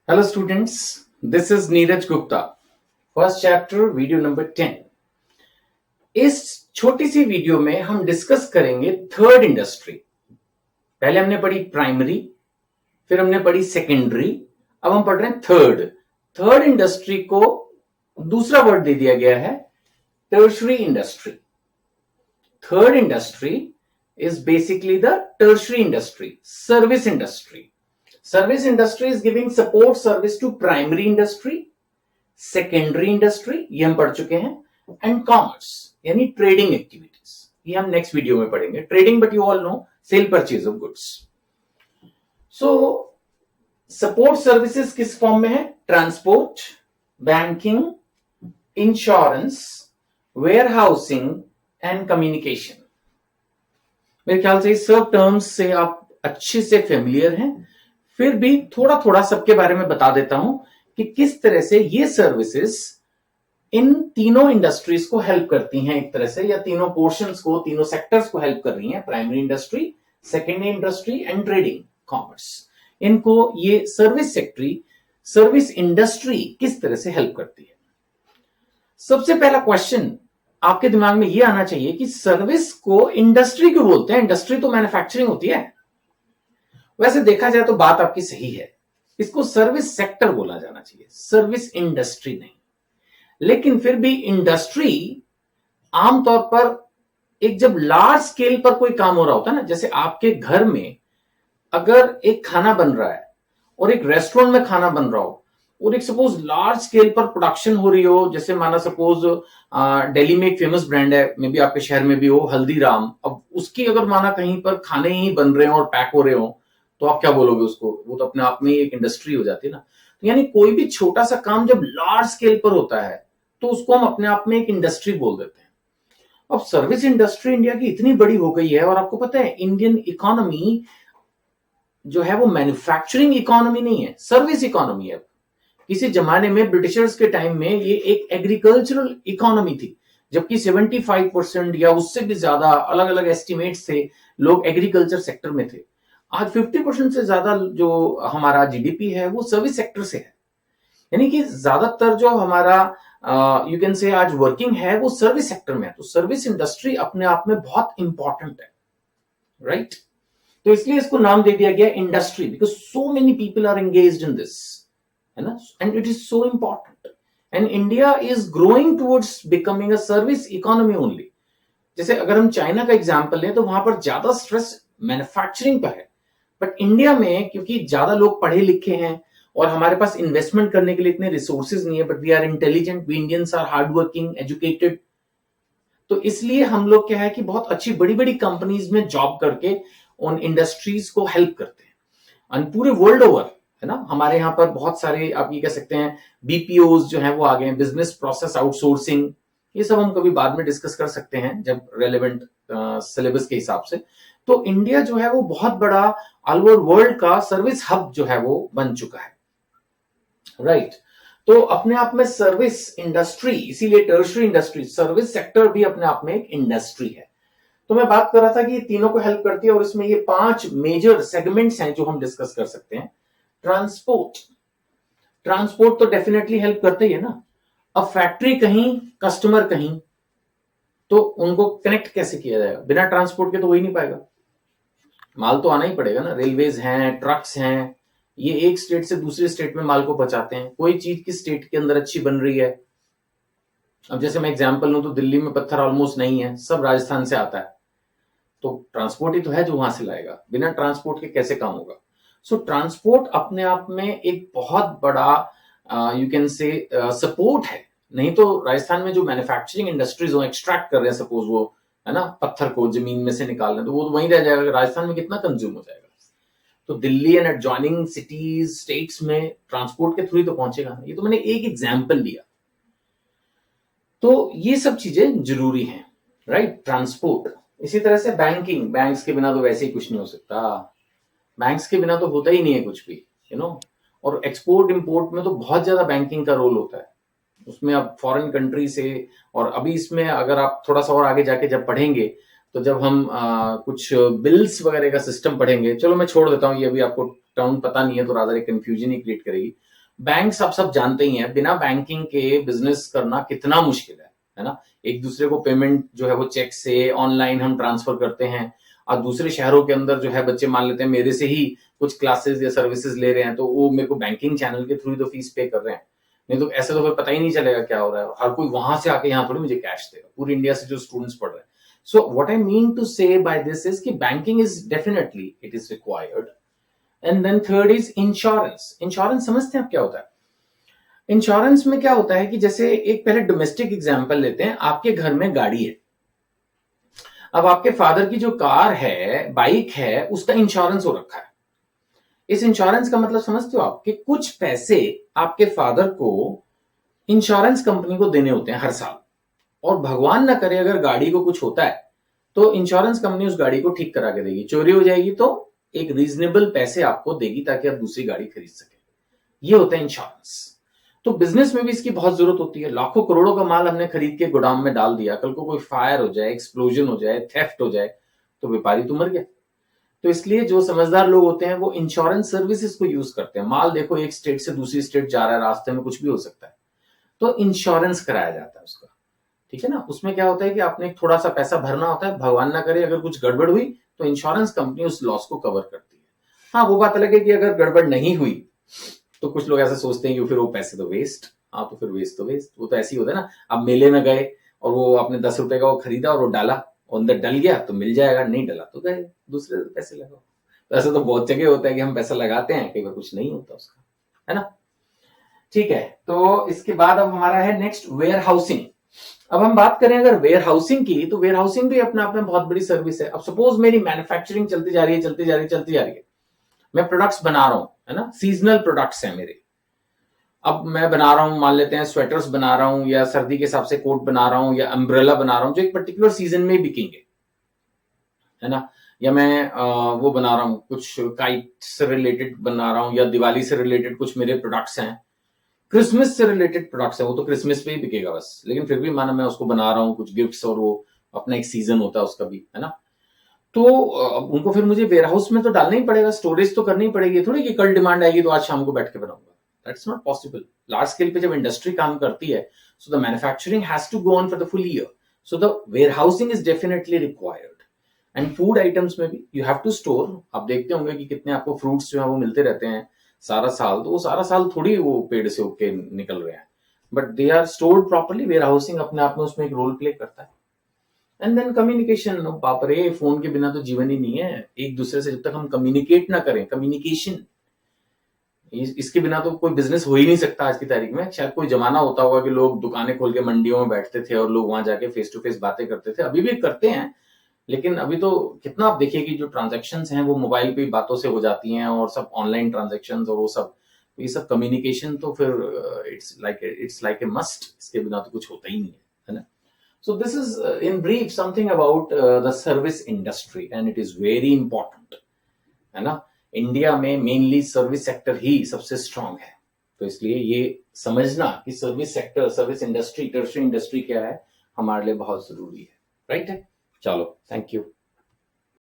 Hello students, this is Neeraj Gupta. First chapter, video number 10. इस छोटी सी video में हम डिस्कस करेंगे थर्ड इंडस्ट्री। पहले हमने पढ़ी प्राइमरी, फिर हमने पढ़ी सेकेंडरी, अब हम पढ़ रहे हैं थर्ड। थर्ड इंडस्ट्री को दूसरा वर्ड दे दिया गया है tertiary industry. Third industry is basically the tertiary industry, service industry. Service industry is giving support service to primary industry, secondary industry, ये हम पढ़ चुके हैं, and commerce यानी trading activities, ये हम next video में पढ़ेंगे। Trading, but you all know, sale purchase of goods. So support services किस फॉर्म में है? Transport, banking, insurance, warehousing and communication. मेरे ख्याल से इस सब टर्म्स से आप अच्छे से फेमिलियर हैं, फिर भी थोड़ा थोड़ा सबके बारे में बता देता हूं कि किस तरह से ये सर्विसेज इन तीनों इंडस्ट्रीज को हेल्प करती हैं एक तरह से, या तीनों पोर्शंस को, तीनों सेक्टर्स को हेल्प कर रही हैं। Primary industry, secondary industry and trading, commerce, इनको ये सर्विस इंडस्ट्री किस तरह से हेल्प करती है। सबसे पहला क्वेश्चन आपके दिमाग में यह आना चाहिए कि सर्विस को इंडस्ट्री क्यों बोलते हैं? इंडस्ट्री तो मैन्युफैक्चरिंग होती है। वैसे देखा जाए तो बात आपकी सही है, इसको सर्विस सेक्टर बोला जाना चाहिए, सर्विस इंडस्ट्री नहीं। लेकिन फिर भी इंडस्ट्री आमतौर पर एक जब लार्ज स्केल पर कोई काम हो रहा होता है ना, जैसे आपके घर में अगर एक खाना बन रहा है और एक रेस्टोरेंट में खाना बन रहा हो और एक सपोज लार्ज स्केल पर प्रोडक्शन हो रही हो, जैसे माना सपोज दिल्ली में एक फेमस ब्रांड है, मे बी आपके शहर में भी हो, हल्दीराम। अब उसकी अगर माना कहीं पर खाने ही बन रहे हो और पैक हो रहे हो, तो आप क्या बोलोगे उसको? वो तो अपने आप में ही एक इंडस्ट्री हो जाती है ना। तो यानी कोई भी छोटा सा काम जब लार्ज स्केल पर होता है तो उसको हम अपने आप में एक इंडस्ट्री बोल देते हैं। अब सर्विस इंडस्ट्री इंडिया की इतनी बड़ी हो गई है, और आपको पता है इंडियन इकोनॉमी जो है वो मैन्युफैक्चरिंग इकोनॉमी नहीं है, सर्विस इकोनॉमी है। किसी जमाने में ब्रिटिशर्स के टाइम में ये एक एग्रीकल्चरल इकोनॉमी थी, जबकि 75% या उससे भी ज्यादा, अलग अलग एस्टिमेट्स थे, लोग एग्रीकल्चर सेक्टर में थे। आज 50% से ज्यादा जो हमारा जीडीपी है वो सर्विस सेक्टर से है। यानी कि ज्यादातर जो हमारा यू कैन से आज वर्किंग है वो सर्विस सेक्टर में है। तो सर्विस इंडस्ट्री अपने आप में बहुत इंपॉर्टेंट है, राइट? तो इसलिए इसको नाम दे दिया गया industry, because so many people are engaged in this, है ना, and it is so important. And India is growing towards becoming a service economy only. जैसे अगर हम चाइना का एग्जांपल लें तो वहां पर ज्यादा स्ट्रेस मैन्युफैक्चरिंग पर है, बट इंडिया में क्योंकि ज्यादा लोग पढ़े लिखे हैं और हमारे पास इन्वेस्टमेंट करने के लिए इतने रिसोर्सेज नहीं है, but we are intelligent, we Indians are hard working, educated, तो इसलिए हम लोग क्या है कि बहुत अच्छी बड़ी बड़ी कंपनीज में जॉब करके उन इंडस्ट्रीज को हेल्प करते हैं। और पूरे वर्ल्ड ओवर, है ना, हमारे यहाँ पर बहुत सारे आप ये कह सकते हैं बीपीओज जो है वो आ गए हैं, बिजनेस प्रोसेस आउटसोर्सिंग। ये सब हम कभी बाद में डिस्कस कर सकते हैं जब रेलेवेंट सिलेबस के हिसाब से। तो इंडिया जो है वो बहुत बड़ा ऑल ओवर वर्ल्ड का सर्विस हब जो है वो बन चुका है, राइट? तो अपने आप में सर्विस इंडस्ट्री, इसीलिए टर्शरी इंडस्ट्री, सर्विस सेक्टर भी अपने आप में एक इंडस्ट्री है। तो मैं बात कर रहा था कि ये तीनों को हेल्प करती है, और इसमें ये 5 मेजर सेगमेंट्स हैं जो हम डिस्कस कर सकते हैं। ट्रांसपोर्ट तो डेफिनेटली हेल्प करते ही है ना। अब फैक्ट्री कहीं, कस्टमर कहीं, तो उनको कनेक्ट कैसे किया जाएगा? बिना ट्रांसपोर्ट के तो हो ही नहीं पाएगा, माल तो आना ही पड़ेगा ना। रेलवेज हैं, ट्रक्स हैं, ये एक स्टेट से दूसरे स्टेट में माल को पहुंचाते हैं। कोई चीज किस स्टेट के अंदर अच्छी बन रही है, अब जैसे मैं एग्जांपल लूं तो दिल्ली में पत्थर ऑलमोस्ट नहीं है, सब राजस्थान से आता है, तो ट्रांसपोर्ट ही तो है जो वहां से लाएगा। बिना ट्रांसपोर्ट के कैसे काम होगा? सो ट्रांसपोर्ट अपने आप में एक बहुत बड़ा यू कैन से सपोर्ट है। नहीं तो राजस्थान में जो मैन्युफैक्चरिंग इंडस्ट्रीज हो, एक्सट्रैक्ट कर रहे हैं सपोज वो, है ना, पत्थर को जमीन में से निकाल रहे हैं, तो वो तो वहीं रह जाएगा। राजस्थान में कितना कंज्यूम हो जाएगा? तो Delhi and adjoining cities, states में ट्रांसपोर्ट के थ्रू ही तो पहुंचेगा ना। ये तो मैंने एक एग्जाम्पल लिया। तो ये सब चीजें जरूरी हैं, राइट? ट्रांसपोर्ट। इसी तरह से बैंकिंग, बैंक्स के बिना तो वैसे ही कुछ नहीं हो सकता, बैंक्स के बिना तो होता ही नहीं है कुछ भी, यू नो। और एक्सपोर्ट इंपोर्ट में तो बहुत ज्यादा बैंकिंग का रोल होता है उसमें। अब फॉरेन कंट्री से, और अभी इसमें अगर आप थोड़ा सा और आगे जाके जब पढ़ेंगे, तो जब हम कुछ बिल्स वगैरह का सिस्टम पढ़ेंगे, चलो मैं छोड़ देता हूँ, ये अभी आपको टर्म पता नहीं है तो रादर एक कंफ्यूजन ही क्रिएट करेगी। बैंक्स आप सब जानते ही हैं, बिना बैंकिंग के बिजनेस करना कितना मुश्किल है ना। एक दूसरे को पेमेंट जो है वो चेक से ऑनलाइन हम ट्रांसफर करते हैं, और दूसरे शहरों के अंदर जो है बच्चे मान लेते हैं मेरे से ही कुछ क्लासेस या सर्विसेज ले रहे हैं, तो वो मेरे को बैंकिंग चैनल के थ्रू तो फीस पे कर रहे हैं, नहीं तो ऐसे तो फिर पता ही नहीं चलेगा क्या हो रहा है। हर कोई वहां से आके यहाँ थोड़ी मुझे कैश देगा, पूरी इंडिया से जो स्टूडेंट्स पढ़ रहे हैं। So what I mean to say by this is कि banking is definitely it is required. And then third is insurance. Insurance समझते हैं आप क्या होता है? इंश्योरेंस में क्या होता है कि जैसे एक पहले डोमेस्टिक एग्जांपल लेते हैं, आपके घर में गाड़ी है, अब आपके फादर की जो कार है, बाइक है, उसका इंश्योरेंस हो रखा है। इस इंश्योरेंस का मतलब समझते हो आप कि कुछ पैसे आपके फादर को इंश्योरेंस कंपनी को देने होते हैं हर साल, और भगवान ना करे अगर गाड़ी को कुछ होता है तो इंश्योरेंस कंपनी उस गाड़ी को ठीक करा के देगी, चोरी हो जाएगी तो एक रीजनेबल पैसे आपको देगी ताकि आप दूसरी गाड़ी खरीद सके। ये होता है इंश्योरेंस। तो बिजनेस में भी इसकी बहुत जरूरत होती है। लाखों करोड़ों का माल हमने खरीद के गोदाम में डाल दिया, कल को कोई फायर हो जाए, एक्सप्लोजन हो जाए, थेफ्ट हो जाए, तो व्यापारी तो मर गया। तो इसलिए जो समझदार लोग होते हैं वो इंश्योरेंस सर्विसेज को यूज करते हैं। माल देखो एक स्टेट से दूसरी स्टेट जा रहा है, रास्ते में कुछ भी हो सकता है, तो इंश्योरेंस कराया जाता है उसका, ठीक है ना। उसमें क्या होता है कि आपने थोड़ा सा पैसा भरना होता है, भगवान ना करे अगर कुछ गड़बड़ हुई तो इंश्योरेंस कंपनी उस लॉस को कवर करती है। हाँ, वो बात अलग है कि अगर गड़बड़ नहीं हुई तो कुछ लोग ऐसा सोचते हैं कि फिर वो पैसे तो वेस्ट। हाँ, तो फिर वेस्ट तो वेस्ट, वो तो ऐसे ही होता है ना। अब मेले में गए और वो आपने 10 रुपए का वो खरीदा और वो डाला, अंदर डल गया तो मिल जाएगा, नहीं डला तो गए, दूसरे पैसे लगाओ। तो ऐसा तो बहुत जगह होता है कि हम पैसा लगाते हैं, कई बार कुछ नहीं होता उसका, है ना। ठीक है, तो इसके बाद अब हमारा है नेक्स्ट वेयर हाउसिंग। अब हम बात करें अगर वेयर हाउसिंग की, तो वेयर हाउसिंग भी अपने आप में बहुत बड़ी सर्विस है। अब सपोज मेरी मैन्युफैक्चरिंग चलती जा रही है, चलती जा रही है, चलती जा रही है, मैं प्रोडक्ट्स बना रहा हूं, है ना, सीजनल प्रोडक्ट्स हैं मेरे। अब मैं बना रहा हूं, मान लेते हैं स्वेटर्स बना रहा हूं, या सर्दी के हिसाब से कोट बना रहा हूं, या अम्ब्रेला बना रहा हूं जो एक पर्टिकुलर सीजन में ही बिकेंगे, है ना। या मैं वो बना रहा हूं, कुछ काइट से रिलेटेड बना रहा हूं, या दिवाली से रिलेटेड कुछ मेरे प्रोडक्ट्स हैं, क्रिसमस से रिलेटेड प्रोडक्ट्स हैं, वो तो क्रिसमस पे ही बिकेगा बस, लेकिन फिर भी माना मैं उसको बना रहा हूं, कुछ गिफ्ट्स, और वो अपना एक सीजन होता है उसका भी, है ना। तो उनको फिर मुझे वेयर हाउस में तो डालना ही पड़ेगा, स्टोरेज तो करनी ही पड़ेगी, थोड़ी कि कल डिमांड आएगी तो आज शाम को बैठ के बनाऊंगा। That's not possible. Large scale पे जब इंडस्ट्री काम करती है, so the manufacturing has to go on for the full year, so the warehousing is definitely required. And food items में भी यू हैव टू स्टोर। आप देखते होंगे कि कितने आपको फ्रूट्स जो है वो मिलते रहते हैं सारा साल, तो वो सारा साल थोड़ी वो पेड़ से उग के निकल रहे हैं, but they are stored properly. Warehousing अपने आप में उसमें एक रोल प्ले करता है। एंड देन कम्युनिकेशन, बाप रे, फोन के बिना तो जीवन ही नहीं है। एक दूसरे से जब तक हम कम्युनिकेट ना करें, कम्युनिकेशन, इसके बिना तो कोई बिजनेस हो ही नहीं सकता आज की तारीख में। शायद कोई जमाना होता होगा कि लोग दुकानें खोल के मंडियों में बैठते थे और लोग वहां जाके फेस टू फेस बातें करते थे, अभी भी करते हैं, लेकिन अभी तो कितना आप देखिए कि जो ट्रांजैक्शंस हैं वो मोबाइल पे बातों से हो जाती हैं, और सब ऑनलाइन ट्रांजैक्शंस और वो सब, ये सब कम्युनिकेशन तो फिर इट्स लाइक ए मस्ट, इसके बिना तो कुछ होता ही नहीं है ना। So this is in brief something about the service industry, and it is very important, है ना। इंडिया में मेनली सर्विस सेक्टर ही सबसे स्ट्रांग है, तो इसलिए ये समझना कि service sector, service industry, tertiary industry क्या है, हमारे लिए बहुत जरूरी है, राइट है। चलो, थैंक यू।